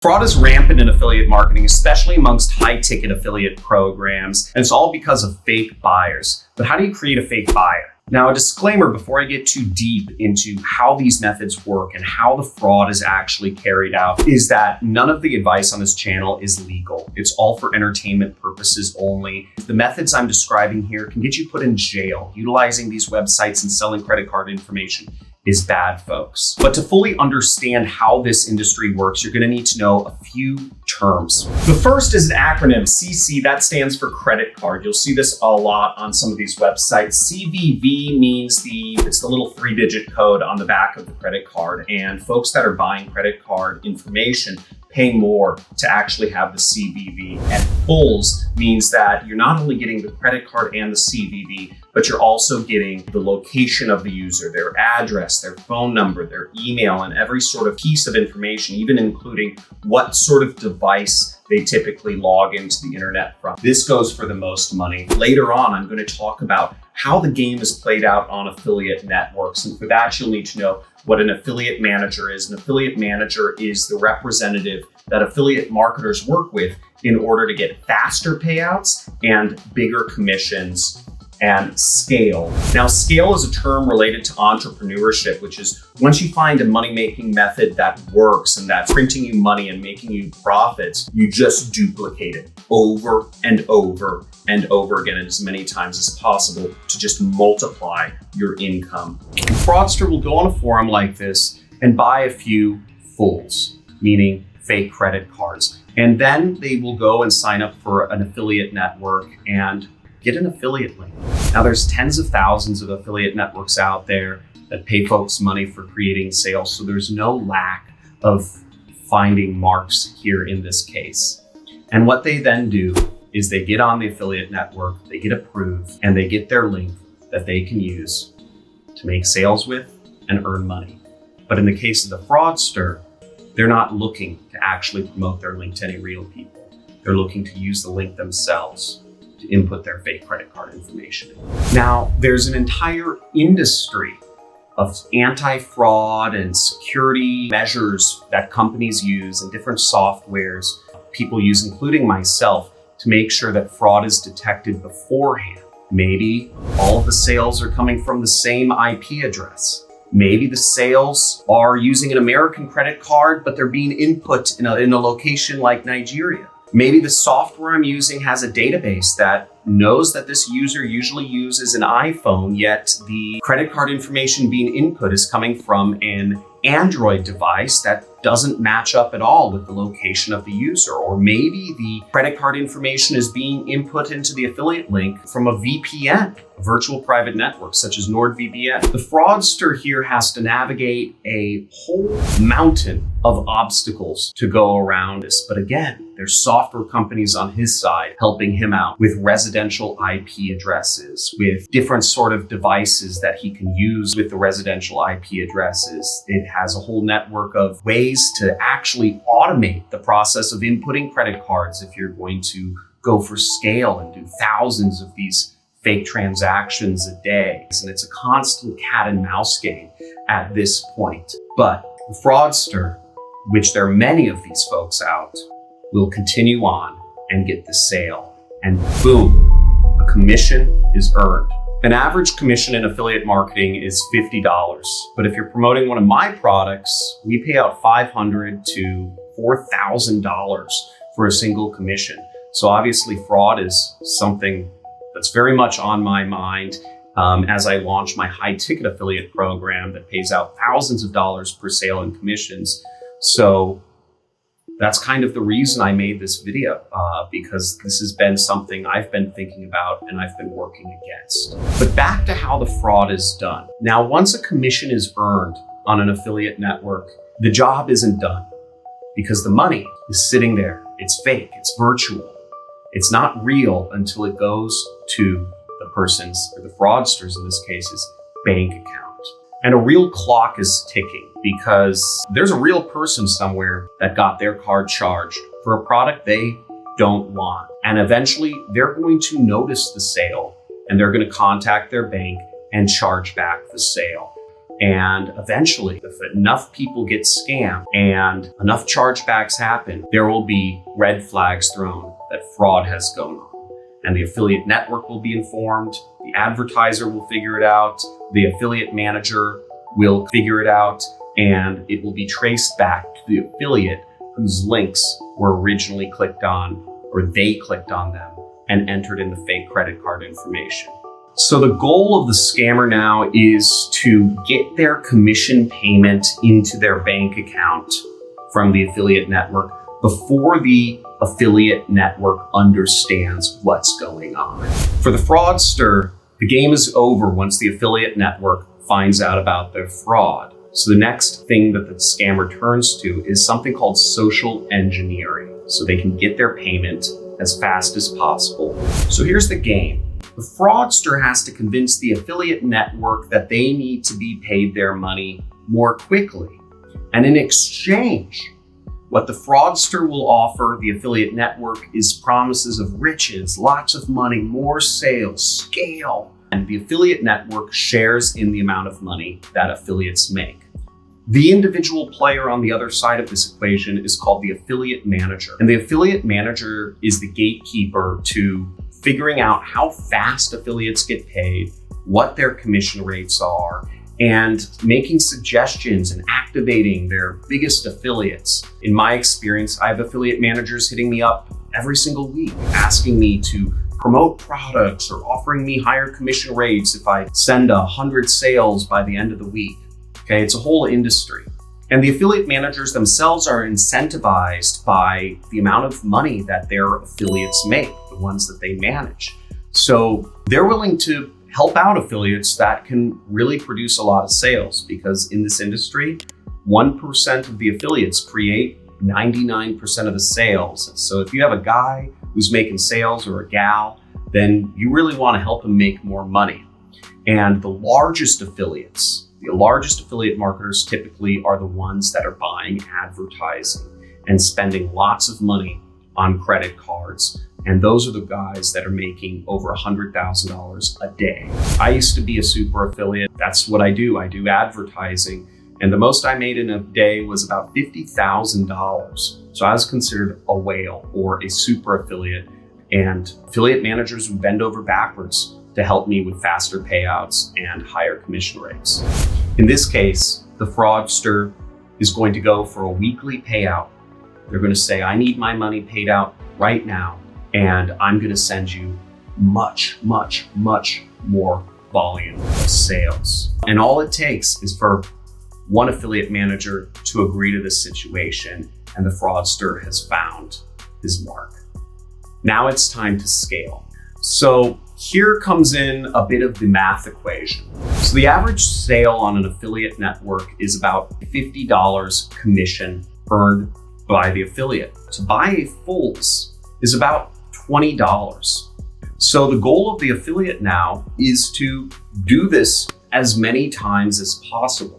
Fraud is rampant in affiliate marketing, especially amongst high-ticket affiliate programs, and it's all because of fake buyers. But how do you create a fake buyer? Now, a disclaimer before I get too deep into how these methods work and how the fraud is actually carried out is that none of the advice on this channel is legal. It's all for entertainment purposes only. The methods I'm describing here can get you put in jail. Utilizing these websites and selling credit card information is bad, folks. But to fully understand how this industry works, you're going to need to know a few terms. The first is an acronym, CC. That stands for credit card. You'll see this a lot on some of these websites. CVV means it's the little 3-digit code on the back of the credit card. And folks that are buying credit card information pay more to actually have the CVV. And fulls means that you're not only getting the credit card and the CVV, but you're also getting the location of the user, their address, their phone number, their email, and every sort of piece of information, even including what sort of device they typically log into the internet from. This goes for the most money. Later on, I'm going to talk about how the game is played out on affiliate networks. And for that, you'll need to know what an affiliate manager is. An affiliate manager is the representative that affiliate marketers work with in order to get faster payouts and bigger commissions and scale. Now, scale is a term related to entrepreneurship, which is once you find a money-making method that works and that's printing you money and making you profits, you just duplicate it over and over and over again as many times as possible to just multiply your income. A fraudster will go on a forum like this and buy a few fulls, meaning fake credit cards. And then they will go and sign up for an affiliate network and get an affiliate link. Now, there's tens of thousands of affiliate networks out there that pay folks money for creating sales, so there's no lack of finding marks here in this case. And what they then do is they get on the affiliate network, they get approved, and they get their link that they can use to make sales with and earn money. But in the case of the fraudster, they're not looking to actually promote their link to any real people. They're looking to use the link themselves to input their fake credit card information. Now, there's an entire industry of anti-fraud and security measures that companies use and different softwares people use, including myself, to make sure that fraud is detected beforehand. Maybe all of the sales are coming from the same IP address. Maybe the sales are using an American credit card, but they're being input in a location like Nigeria. Maybe the software I'm using has a database that knows that this user usually uses an iPhone, yet the credit card information being input is coming from an Android device that doesn't match up at all with the location of the user. Or maybe the credit card information is being input into the affiliate link from a VPN, a virtual private network such as NordVPN. The fraudster here has to navigate a whole mountain of obstacles to go around this. But again, there's software companies on his side helping him out with residential IP addresses, with different sort of devices that he can use with the residential IP addresses. It has a whole network of ways to actually automate the process of inputting credit cards if you're going to go for scale and do thousands of these fake transactions a day. And it's a constant cat and mouse game at this point. But the fraudster, which there are many of these folks out, will continue on and get the sale. And boom, a commission is earned. An average commission in affiliate marketing is $50. But if you're promoting one of my products, we pay out $500 to $4,000 for a single commission. So obviously fraud is something that's very much on my mind as I launch my high ticket affiliate program that pays out thousands of dollars per sale in commissions. So that's kind of the reason I made this video, because this has been something I've been thinking about and I've been working against. But back to how the fraud is done. Now, once a commission is earned on an affiliate network, the job isn't done because the money is sitting there. It's fake, it's virtual. It's not real until it goes to the person's, or the fraudster's in this case's, bank account. And a real clock is ticking because there's a real person somewhere that got their card charged for a product they don't want. And eventually they're going to notice the sale and they're going to contact their bank and charge back the sale. And eventually, if enough people get scammed and enough chargebacks happen, there will be red flags thrown that fraud has gone on. And the affiliate network will be informed, the advertiser will figure it out, the affiliate manager will figure it out, and it will be traced back to the affiliate whose links were originally clicked on, or they clicked on them and entered in the fake credit card information. So the goal of the scammer now is to get their commission payment into their bank account from the affiliate network before the affiliate network understands what's going on. For the fraudster, the game is over once the affiliate network finds out about their fraud. So the next thing that the scammer turns to is something called social engineering, so they can get their payment as fast as possible. So here's the game. The fraudster has to convince the affiliate network that they need to be paid their money more quickly. And in exchange, what the fraudster will offer the affiliate network is promises of riches, lots of money, more sales, scale. And the affiliate network shares in the amount of money that affiliates make. The individual player on the other side of this equation is called the affiliate manager. And the affiliate manager is the gatekeeper to figuring out how fast affiliates get paid, what their commission rates are, and making suggestions and activating their biggest affiliates. In my experience, I have affiliate managers hitting me up every single week, asking me to promote products or offering me higher commission rates if I send 100 sales by the end of the week. Okay, it's a whole industry. And the affiliate managers themselves are incentivized by the amount of money that their affiliates make, the ones that they manage. So they're willing to help out affiliates that can really produce a lot of sales, because in this industry, 1% of the affiliates create 99% of the sales. So if you have a guy who's making sales or a gal, then you really want to help him make more money. And the largest affiliate marketers typically are the ones that are buying advertising and spending lots of money on credit cards. And those are the guys that are making over $100,000 a day. I used to be a super affiliate. That's what I do. I do advertising. And the most I made in a day was about $50,000. So I was considered a whale or a super affiliate. And affiliate managers would bend over backwards to help me with faster payouts and higher commission rates. In this case, the fraudster is going to go for a weekly payout. They're going to say, I need my money paid out right now, and I'm going to send you much, much, much more volume of sales. And all it takes is for one affiliate manager to agree to this situation, and the fraudster has found his mark. Now it's time to scale. So here comes in a bit of the math equation. So the average sale on an affiliate network is about $50 commission earned by the affiliate. To buy a Fulls is about $20. So the goal of the affiliate now is to do this as many times as possible.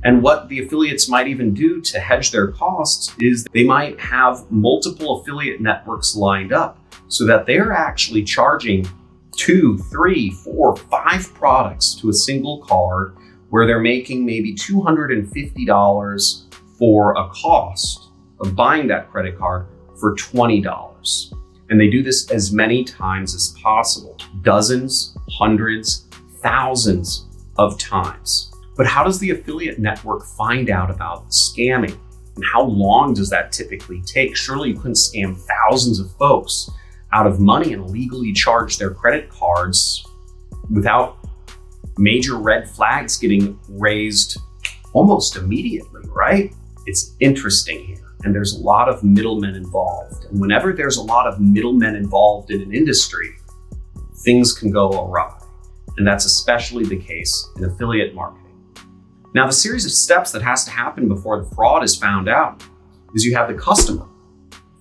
And what the affiliates might even do to hedge their costs is they might have multiple affiliate networks lined up so that they're actually charging 2, 3, 4, 5 products to a single card, where they're making maybe $250 for a cost of buying that credit card for $20. And they do this as many times as possible, dozens, hundreds, thousands of times. But how does the affiliate network find out about scamming? And how long does that typically take? Surely you couldn't scam thousands of folks out of money and illegally charge their credit cards without major red flags getting raised almost immediately, right? It's interesting here. And there's a lot of middlemen involved. And whenever there's a lot of middlemen involved in an industry, things can go awry. And that's especially the case in affiliate marketing. Now, the series of steps that has to happen before the fraud is found out is you have the customer.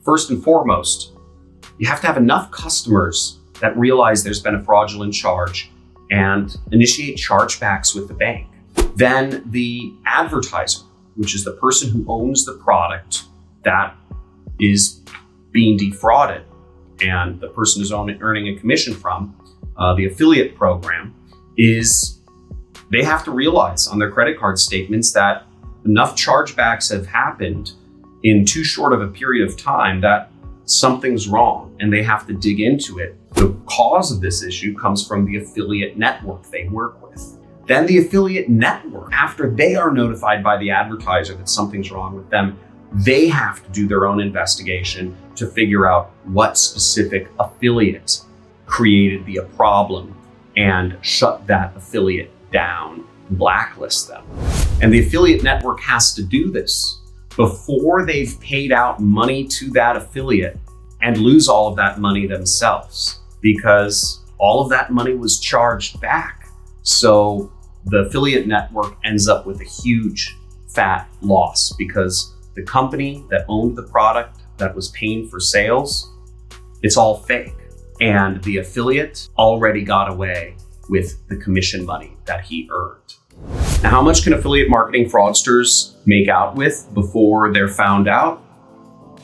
First and foremost, you have to have enough customers that realize there's been a fraudulent charge and initiate chargebacks with the bank. Then the advertiser, which is the person who owns the product that is being defrauded and the person is earning a commission from, the affiliate program, is They have to realize on their credit card statements that enough chargebacks have happened in too short of a period of time that something's wrong, and they have to dig into it. The cause of this issue comes from the affiliate network they work with. Then the affiliate network, after they are notified by the advertiser that something's wrong with them, they have to do their own investigation to figure out what specific affiliate created the problem and shut that affiliate down, blacklist them. And the affiliate network has to do this before they've paid out money to that affiliate and lose all of that money themselves, because all of that money was charged back. So the affiliate network ends up with a huge fat loss because the company that owned the product that was paying for sales, it's all fake. And the affiliate already got away with the commission money that he earned. Now, how much can affiliate marketing fraudsters make out with before they're found out?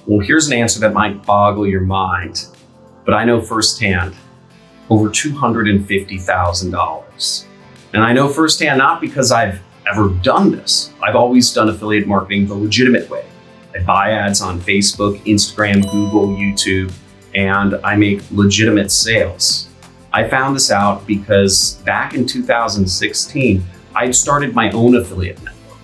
Well, here's an answer that might boggle your mind, but I know firsthand, over $250,000. And I know firsthand not because I've ever done this. I've always done affiliate marketing the legitimate way. I buy ads on Facebook, Instagram, Google, YouTube, and I make legitimate sales. I found this out because back in 2016, I'd started my own affiliate network.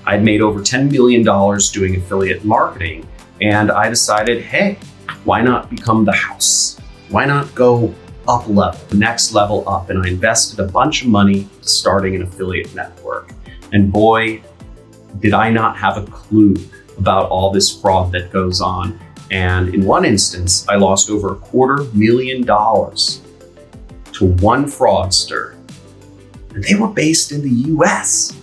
I'd made over $10 million doing affiliate marketing, and I decided, hey, why not become the house? Why not go up level, the next level up? And I invested a bunch of money starting an affiliate network. And boy, did I not have a clue about all this fraud that goes on. And in one instance, I lost over $250,000 to one fraudster. And they were based in the US,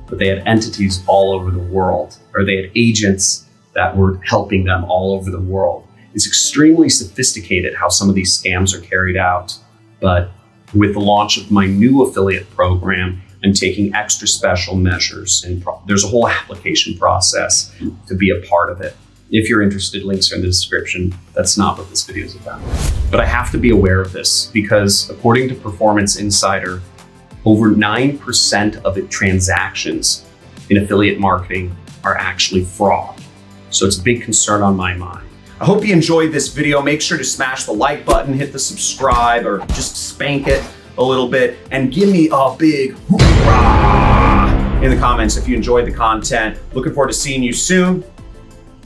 but they had entities all over the world, or they had agents that were helping them all over the world. It's extremely sophisticated how some of these scams are carried out. But with the launch of my new affiliate program, I'm taking extra special measures, and there's a whole application process to be a part of it. If you're interested, links are in the description. That's not what this video is about. But I have to be aware of this because according to Performance Insider, over 9% of the transactions in affiliate marketing are actually fraud. So it's a big concern on my mind. I hope you enjoyed this video. Make sure to smash the like button, hit the subscribe, or just spank it a little bit, and give me a big hoorah in the comments if you enjoyed the content. Looking forward to seeing you soon.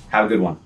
Have a good one.